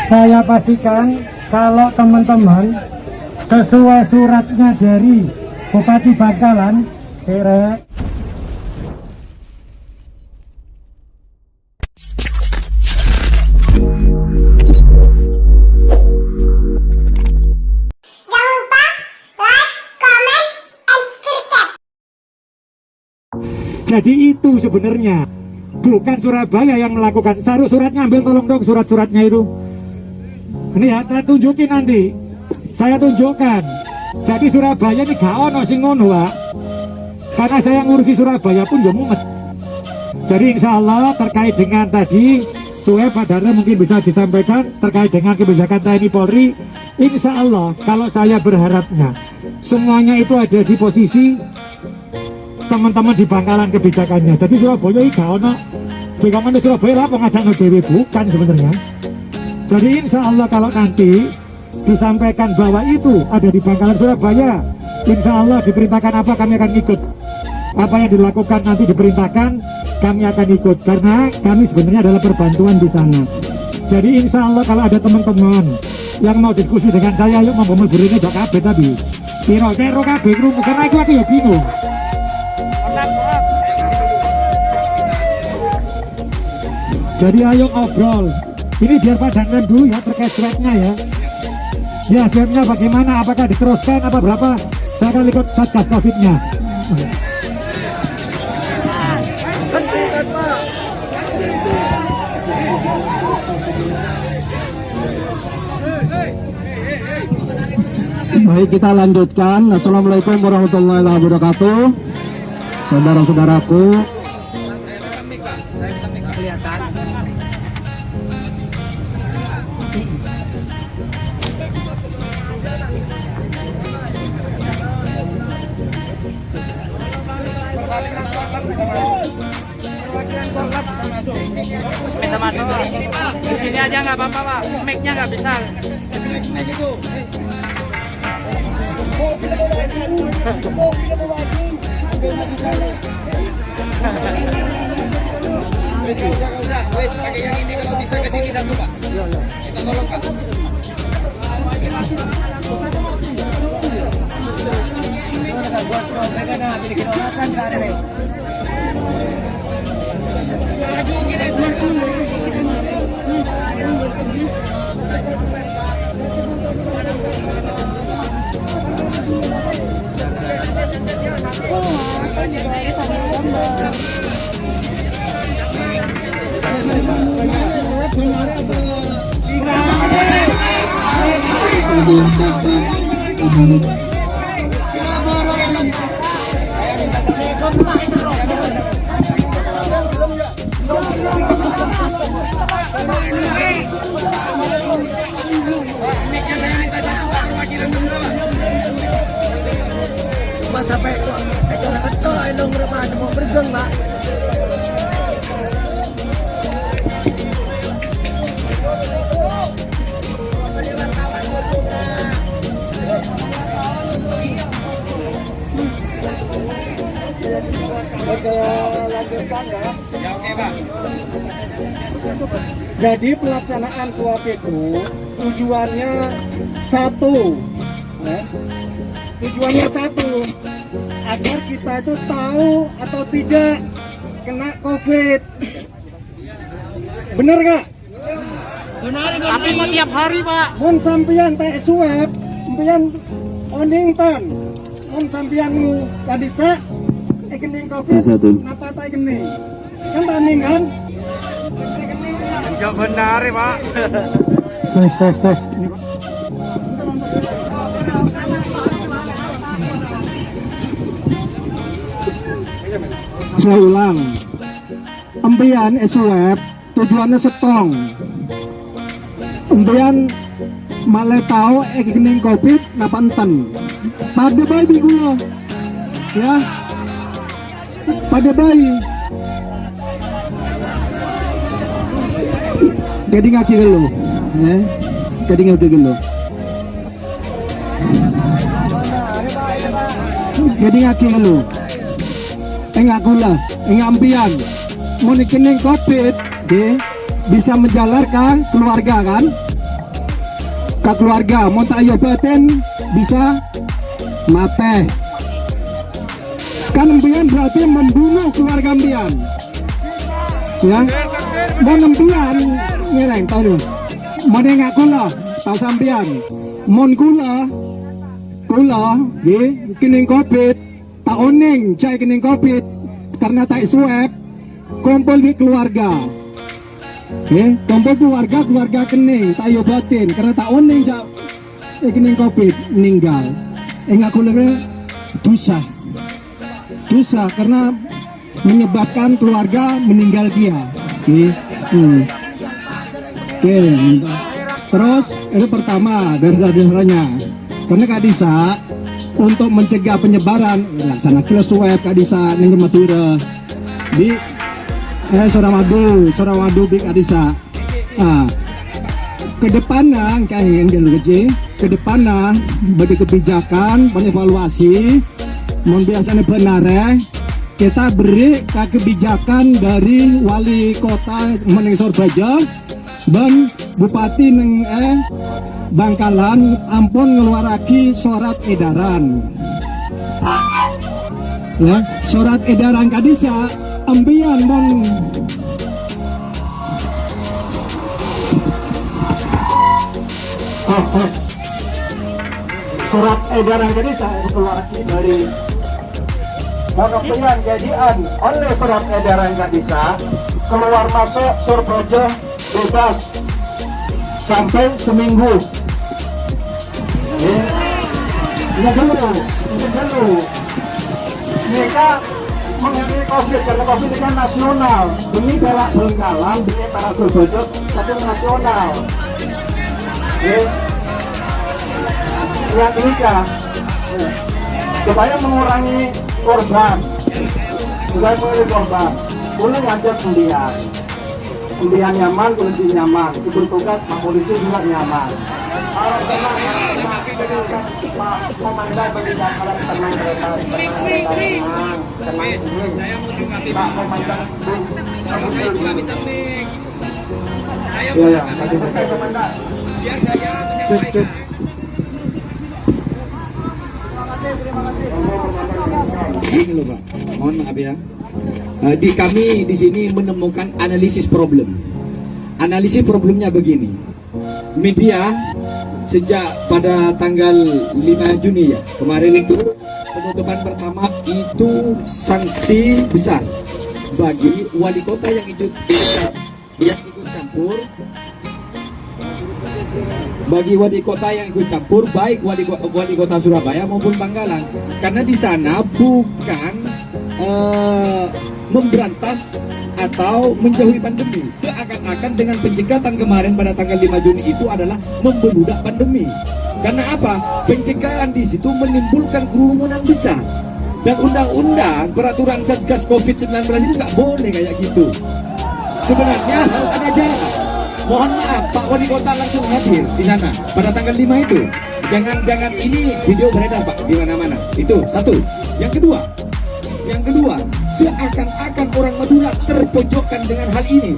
Saya pastikan kalau teman-teman sesuai suratnya dari Bupati Bangkalan, Derek. Jadi itu sebenarnya bukan Surabaya yang melakukan. Suratnya ambil tolong dong, surat-suratnya itu. Ini ya, saya tunjukin nanti. Saya tunjukkan. Jadi Surabaya ini gak ono sing ngono, Pak. Karena saya ngurusi Surabaya pun ya mumet. Jadi insya Allah terkait dengan tadi Suwe Pak Darno mungkin bisa disampaikan terkait dengan kebijakan TNI Polri. Insya Allah kalau saya berharapnya semuanya itu ada di posisi teman-teman di Bangkalan kebijakannya. Jadi Surabaya ini gak ono. Bagaimana Surabaya lah pengadaan ODW bukan sebenarnya. Jadi insya Allah kalau nanti disampaikan bahwa itu ada di Bangkalan Surabaya, insya Allah diperintahkan apa kami akan ikut. Apa yang dilakukan nanti diperintahkan kami akan ikut karena kami sebenarnya adalah perbantuan di sana. Jadi insya Allah kalau ada teman-teman yang mau diskusi dengan saya, yuk mau ngomong ini dok kabeh tadi. Kira-kira kabeh karena itu aku ya bingung. Jadi ayo ngobrol. Ini biar Pak Danrem dulu ya terkait swabnya ya. Ya swabnya bagaimana? Apakah diteruskan? Apa berapa? Saya akan ikut satgas COVID-nya. Baik, kita lanjutkan. Assalamualaikum warahmatullahi wabarakatuh. Saudara-saudaraku, bisa masuk di sini aja nggak apa-apa Pak, mic-nya nggak bisa. Wes pakai yang ini kalau bisa ke sini satu Pak. Kita tolong Pak. Buat mereka nah bikin olahan sehari nih. Mas sampai itu orang itu elong rumah mau bergeng Pak. Saya lanjutkan ya. Ya oke Pak. Jadi pelaksanaan swab itu tujuannya satu, ya. Tujuannya satu, agar kita itu tahu atau tidak kena COVID. Bener nggak? Benar. Tapi mau tiap hari Pak. Mun sampeyan tes swab, sampeyan onington, mun sampeyan tadi sek, kening COVID, kenapa tak kening? Kan taning kan? Enggak benar Pak. Tes. saya ulang. Empian swab tujuannya setong. Empian malah tahu kening COVID napanten. Pada bayi gula, ya. Pada bayi. Jadi ngaji dulu, ya. Jadi ngaji dulu. Jadi ngaji dulu. Enggak gula, enggak ampian. Mau kening COVID, dia bisa menjalarkan keluarga kan? ke keluarga mau tak ayo beten bisa mate kan empian berarti membunuh keluarga empian ya mau empian ngereng tahu lu mau nengak kula tahu sampian mon kula kening covid tak oning cai kening covid karena tak swab kumpul di keluarga kumpul keluarga kening tak obatin karena tak oning cai kening covid meninggal aku lagi dosa karena menyebabkan keluarga meninggal dia terus itu pertama dari dasarnya karena Kak Disa untuk mencegah penyebaran laksana kelas swab Kak Disa ning Madura di Suramadu di Kak Disa ke depannya kayak yang gede ke depannya bagi kebijakan evaluasi mau biasanya benar kita beri kebijakan dari wali kota Meningsor Baja dan Bupati neng Bangkalan ampun ngeluaraki surat edaran ya surat edaran Kak Disa ambian mon surat edaran Kak Disa ngeluaraki dari pengambilan jadian oleh surat edaran Kak Disa keluar masuk Surabaya bebas sampai seminggu. Ini dulu. Mereka mengenai COVID karena COVID ini kan nasional. Ini belak Bengkalan, ini para Surabaya tapi nasional. Yang ini kan supaya mengurangi korban, boleh ngajak undian nyaman, polisi nyaman, bertugas Pak Polisi juga nyaman. Kalau Pak Komandan bagi Bangkalan tenang kereta, Pak Komandan, Saya juga minta mic. Saya ya, kasih Pak Komandan. biar saya menyampaikan. Ini loh Pak, mohon maaf ya. Di kami di sini menemukan analisis problem. Analisis problemnya begini. Media sejak pada tanggal 5 Juni ya kemarin itu penutupan pertama itu sanksi besar bagi wali kota yang ikut campur. Bagi wali kota yang ikut campur, baik wali kota Surabaya maupun Bangkalan, karena di sana bukan memberantas atau menjauhi pandemi, seakan-akan dengan pencegahan kemarin pada tanggal 5 Juni itu adalah membeludak pandemi. Karena apa? Pencegahan di situ menimbulkan kerumunan besar, dan undang-undang peraturan Satgas COVID-19 itu nggak boleh kayak gitu. Sebenarnya harus ada jarak. Mohon maaf, Pak Wali Kota langsung hadir di sana pada tanggal 5 itu. Jangan ini video beredar Pak di mana-mana. Itu satu. Yang kedua, seakan-akan orang Madura terpojokkan dengan hal ini.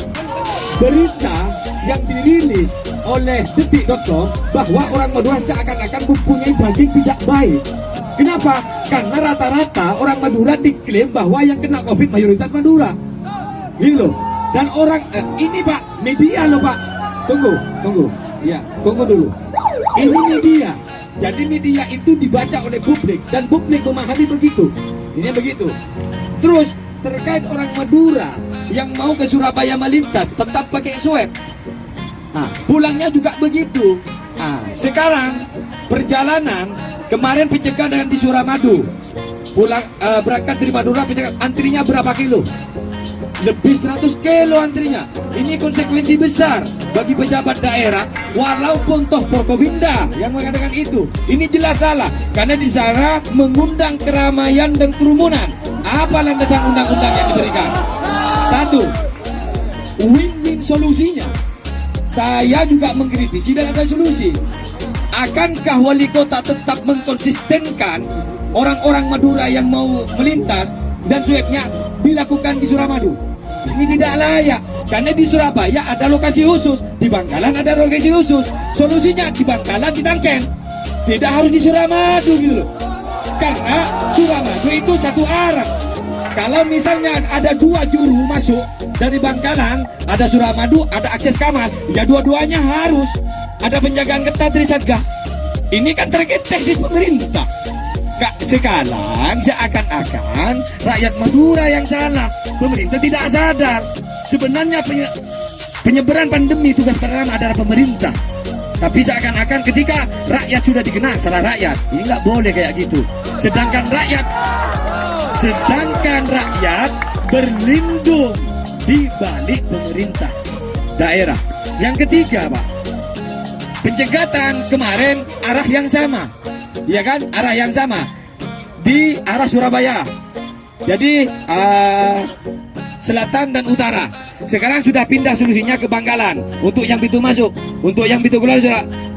Berita yang dirilis oleh detik.com bahwa orang Madura seakan-akan mempunyai banding tidak baik. Kenapa? Karena rata-rata orang Madura diklaim bahwa yang kena COVID mayoritas Madura. Gitu loh. Dan orang ini Pak, media loh Pak. Tunggu. Ya, tunggu dulu. Ini media. Jadi media itu dibaca oleh publik dan publik memahami begitu. Ini begitu. Terus terkait orang Madura yang mau ke Surabaya melintas tetap pakai swab. Pulangnya juga begitu. Sekarang perjalanan kemarin pencegahan dengan di Suramadu. Pulang berangkat dari Madura pencegahan antrinya berapa kilo? Lebih 100 kilo antrinya. Ini konsekuensi besar bagi pejabat daerah walaupun toh Forkopimda yang mengatakan itu. Ini jelas salah karena di sana mengundang keramaian dan kerumunan. Apa landasan undang-undang yang diberikan? Satu, win-win solusinya. Saya juga mengkritisi dan ada solusi. Akankah wali kota tetap mengkonsistenkan orang-orang Madura yang mau melintas dan swabnya dilakukan di Suramadu? ini tidak layak. Karena di Surabaya ada lokasi khusus, di Bangkalan ada lokasi khusus. Solusinya di Bangkalan, di Tangken. Tidak harus di Suramadu gitu loh. Karena Suramadu itu satu arah. Kalau misalnya ada dua juru masuk dari Bangkalan, ada Suramadu, ada akses Kamal, ya dua-duanya harus ada penjagaan ketat dari Satgas. Ini kan terkait teknis pemerintah. Kak, sekarang seakan-akan rakyat Madura yang salah. Pemerintah tidak sadar. Sebenarnya penyebaran pandemi tugas pertama adalah pemerintah. Tapi seakan-akan ketika rakyat sudah dikenal salah rakyat. Ini nggak boleh kayak gitu. Sedangkan rakyat berlindung di balik pemerintah daerah. Yang ketiga, Pak, pencegatan kemarin arah yang sama, ya kan? Arah yang sama di arah Surabaya. Jadi selatan dan utara. Sekarang sudah pindah solusinya ke Bangkalan untuk yang pintu masuk, untuk yang pintu keluar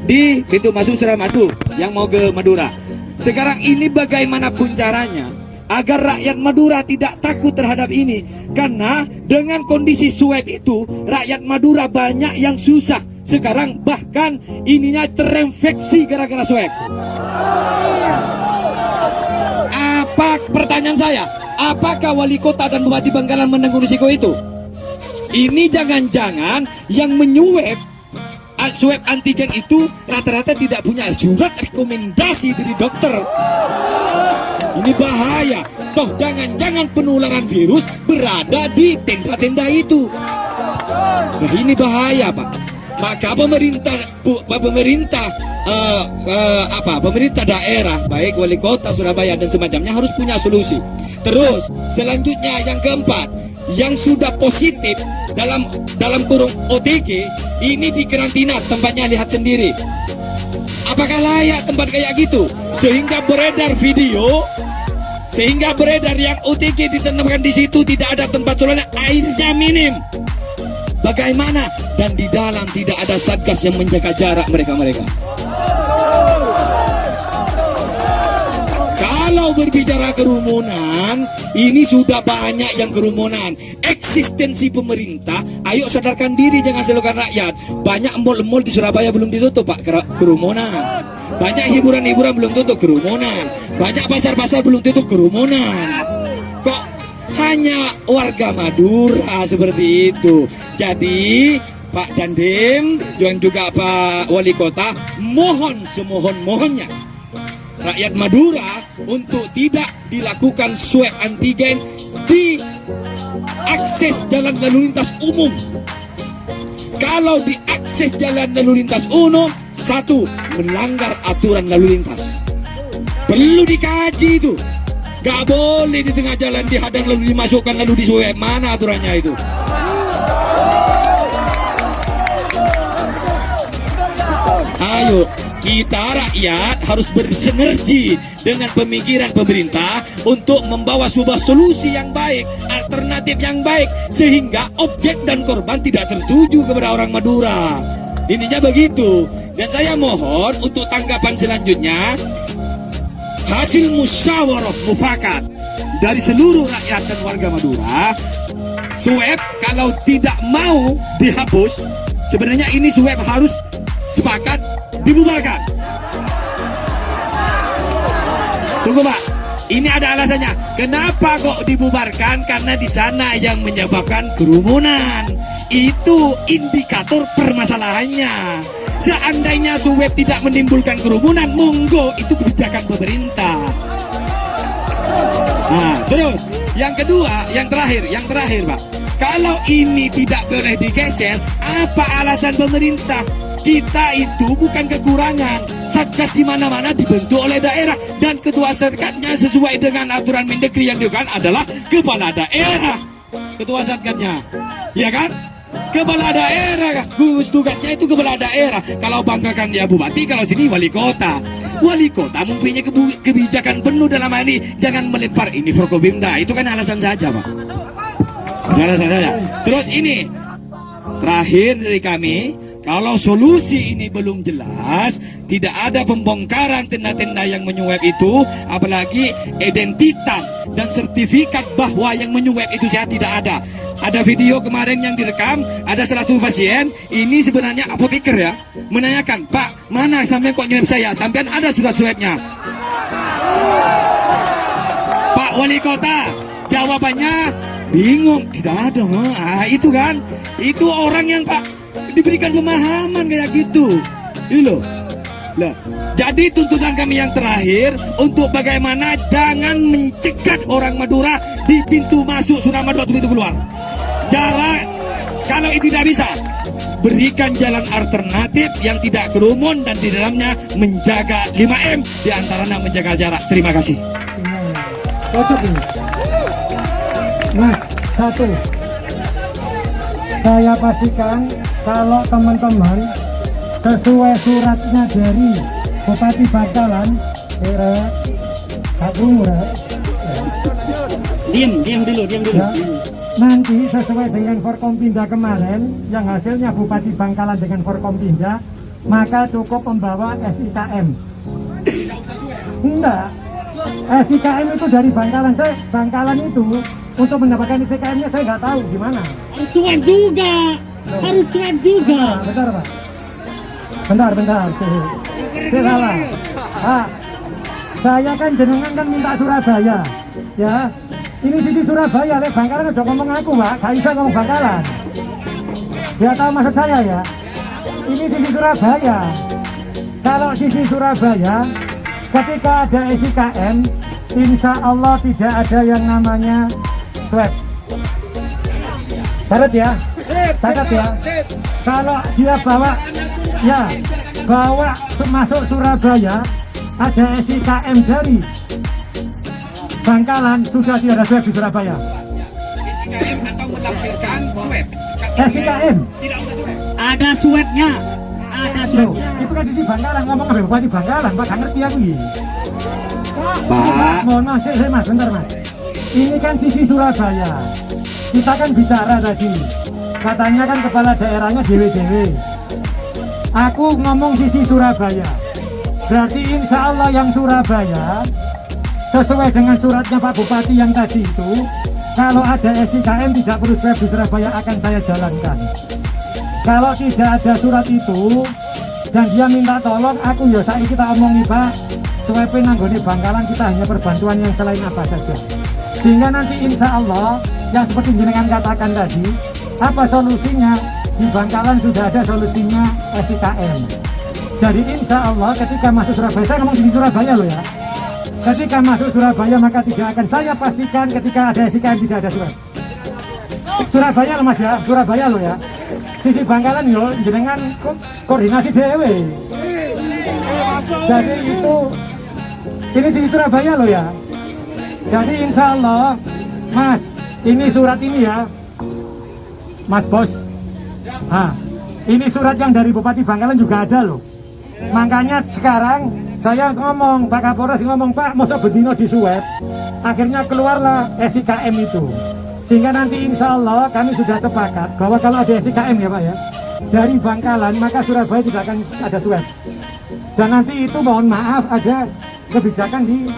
di pintu masuk Suramadu yang mau ke Madura. Sekarang ini bagaimanapun caranya agar rakyat Madura tidak takut terhadap ini, karena dengan kondisi swab itu rakyat Madura banyak yang susah sekarang, bahkan ininya terinfeksi gara-gara swab. Pertanyaan saya, apakah wali kota dan bupati Bangkalan menanggung risiko itu? Ini jangan-jangan yang menyuap swab antigen itu rata-rata tidak punya surat rekomendasi dari dokter. Ini bahaya. Toh jangan-jangan penularan virus berada di tenda-tenda itu. Nah, ini bahaya, Pak. Maka pemerintah daerah, baik wali kota Surabaya dan semacamnya harus punya solusi. Terus selanjutnya yang keempat, yang sudah positif dalam kurung OTG ini dikarantina, tempatnya lihat sendiri. Apakah layak tempat kayak gitu? Sehingga beredar video, sehingga beredar yang OTG ditempatkan di situ tidak ada tempat solusi, airnya minim. Bagaimana? Dan di dalam tidak ada Satgas yang menjaga jarak mereka-mereka. Kalau berbicara kerumunan, ini sudah banyak yang kerumunan. Eksistensi pemerintah, ayo sadarkan diri, jangan salahkan rakyat. Banyak mall-mall di Surabaya belum ditutup, Pak, kerumunan. Banyak hiburan-hiburan belum tutup, kerumunan. Banyak pasar-pasar belum tutup, kerumunan. Kok hanya warga Madura seperti itu? Jadi Pak Dandim dan juga Pak Wali Kota mohon semohon-mohonnya rakyat Madura untuk tidak dilakukan swab antigen di akses jalan lalu lintas umum. Kalau di akses jalan lalu lintas umum, satu, melanggar aturan lalu lintas. Perlu dikaji itu. Gak boleh di tengah jalan dihadang lalu dimasukkan lalu diswab. Mana aturannya itu? Ayo, kita rakyat harus bersinergi dengan pemikiran pemerintah untuk membawa sebuah solusi yang baik, alternatif yang baik, sehingga objek dan korban tidak tertuju kepada orang Madura. Intinya begitu. Dan saya mohon untuk tanggapan selanjutnya, hasil musyawarah mufakat dari seluruh rakyat dan warga Madura, swab kalau tidak mau dihapus, sebenarnya ini swab harus sepakat dibubarkan. Tunggu, Pak, ini ada alasannya. Kenapa kok dibubarkan? Karena di sana yang menyebabkan kerumunan. Itu indikator permasalahannya. Seandainya swab tidak menimbulkan kerumunan, monggo, itu kebijakan pemerintah. Nah, terus yang kedua, yang terakhir, Pak. Kalau ini tidak boleh digeser, apa alasan pemerintah? Kita itu bukan kekurangan. Satgas di mana-mana dibentuk oleh daerah, dan ketua satgasnya sesuai dengan aturan Mendagri yang dilakukan adalah kepala daerah. Ketua satgasnya, ya kan? Kepala daerah, tugasnya itu kepala daerah. Kalau banggakan dia bupati, kalau sini wali kota. Wali kota mempunyai kebijakan penuh dalam hal ini. Jangan melempar ini Forkopimda. Itu kan alasan saja, Pak. Alasan saja. Terus ini terakhir dari kami, Kalau solusi ini belum jelas, tidak ada pembongkaran tenda-tenda yang menyuap itu, apalagi identitas dan sertifikat bahwa yang menyuap itu saya tidak ada. Ada video kemarin yang direkam, ada salah satu pasien, ini sebenarnya apoteker ya, menanyakan, Pak, mana sampean kok nyuap saya? Sampean ada surat swabnya? Pak Wali Kota, jawabannya bingung, tidak ada. Itu kan, itu orang yang Pak diberikan pemahaman kayak gitu. Loh. Lah, jadi tuntutan kami yang terakhir untuk bagaimana jangan mencegat orang Madura di pintu masuk Suramadu atau pintu keluar. Jarak, kalau itu tidak bisa, berikan jalan alternatif yang tidak kerumun dan di dalamnya menjaga 5M, di antaranya menjaga jarak. Terima kasih. Cocok ini. Mas, satu. Saya pastikan kalau teman-teman sesuai suratnya dari Bupati Bangkalan, Diam dulu. ya, nanti sesuai dengan Forkompinda kemarin yang hasilnya Bupati Bangkalan dengan Forkompinda, maka cukup membawa SIKM. Enggak, SIKM itu dari Bangkalan. Bangkalan itu untuk mendapatkan SIKM-nya saya nggak tahu gimana. Harus swab juga. Bentar, Pak. Bentar. Saya salah. Pak, saya kan jenengan kan minta Surabaya, ya. Ini sisi Surabaya, lek Bangkalan aja ngomong aku, Pak. Gak bisa ngomong Bangkalan. Dia tahu maksud saya ya. Ini sisi Surabaya. Kalau sisi Surabaya, ketika ada SIKM, insya Allah tidak ada yang namanya swab. Catat ya. Kalau dia bawa masuk Surabaya, ada SIKM dari Bangkalan, sudah tidak ada swab di Surabaya. SIKM atau melampirkan swab. SIKM Ada swabnya. Loh, itu kan sisi Bangkalan, ngomong ke Bupati Bangkalan, Pak, gak ngerti aku ini. Pak. Mohon maaf, Mas, bentar Mas. Ini kan sisi Surabaya. Kita kan bicara tadi, katanya kan kepala daerahnya dewe-dewe. Aku ngomong sisi Surabaya. Berarti insya Allah yang Surabaya, sesuai dengan suratnya Pak Bupati yang tadi itu, kalau ada SIKM tidak perlu swab di Surabaya akan saya jalankan. Kalau tidak ada surat itu dan dia minta tolong, aku ya saiki kita omongi Pak, swabin nanggone Bangkalan kita hanya perbantuan yang selain apa saja. Sehingga nanti insya Allah yang seperti jenengan katakan tadi, apa solusinya? Di Bangkalan sudah ada solusinya SIKM. Jadi insya Allah ketika masuk Surabaya, saya ngomong di Surabaya loh ya. Ketika masuk Surabaya maka tidak akan saya pastikan ketika ada SIKM tidak ada surat. Surabaya loh Mas ya, Surabaya loh ya. Sisi Bangkalan yo jenengan koordinasi dewe. Jadi itu ini sisi Surabaya loh ya. Jadi insya Allah Mas, ini surat ini ya Mas Bos. Ini surat yang dari Bupati Bangkalan juga ada loh. Makanya sekarang saya ngomong, Pak Kapolres ngomong, Pak, masa bedino di swab. Akhirnya keluarlah SIKM itu. Sehingga nanti insya Allah kami sudah sepakat bahwa kalau ada SIKM ya Pak ya, dari Bangkalan maka Surabaya tidak akan ada swab. Dan nanti itu mohon maaf ada kebijakan di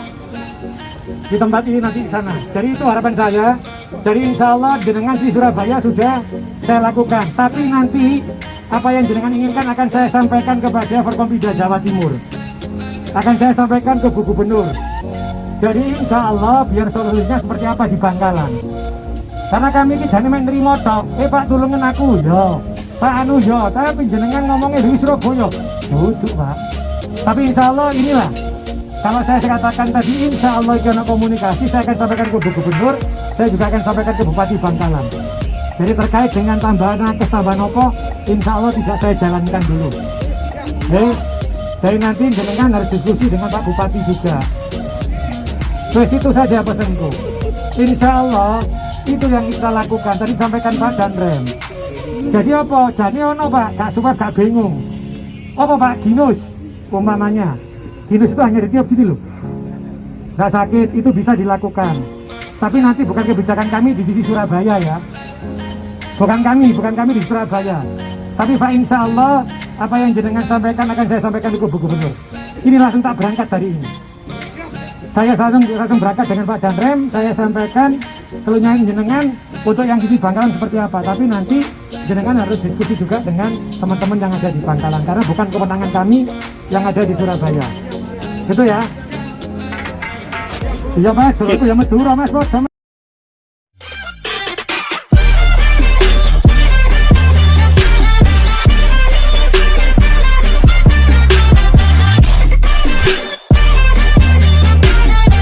tempat ini nanti di sana. Jadi itu harapan saya. Jadi insya Allah jenengan di Surabaya sudah saya lakukan. Tapi nanti apa yang jenengan inginkan akan saya sampaikan kepada Forkompinda Jawa Timur. Akan saya sampaikan ke Bu Gubernur. Jadi insya Allah biar solusinya seperti apa di Bangkalan. Karena kami ini jane main nerimo tok. Pak tulungan aku yo. Pak anu yo, tapi jenengan ngomongnya di Surabaya. Duduk Pak. Tapi insya Allah inilah. Kalau saya katakan tadi insya Allah karena komunikasi saya akan sampaikan ke Bu Gubernur, saya juga akan sampaikan ke Bupati Bangkalan. Jadi terkait dengan tambahan nakes tambahan apa, insya Allah tidak saya jalankan dulu. Dari nanti jenengan harus diskusi dengan Pak Bupati juga. Terus itu saja pesanku. Insya Allah itu yang kita lakukan. Tadi sampaikan Pak Danrem. Jadi apa? Jadi ono Pak, gak suka gak bingung. Apa Pak Ginus umpamanya? Ginus itu hanya di tiap gini loh. Gak sakit, itu bisa dilakukan. Tapi nanti bukan kebijakan kami di sisi Surabaya ya. Bukan kami di Surabaya. Tapi Pak, insya Allah apa yang jenengan sampaikan akan saya sampaikan di kubu gubernur. Ini langsung tak berangkat dari ini. Saya langsung berangkat dengan Pak Danrem, saya sampaikan keluhan jenengan untuk yang di Bangkalan seperti apa. Tapi nanti jenengan harus diskusi juga dengan teman-teman yang ada di Bangkalan, karena bukan kewenangan kami yang ada di Surabaya. Gitu ya. Iya Mas, dulu ya Mas, dulu Mas.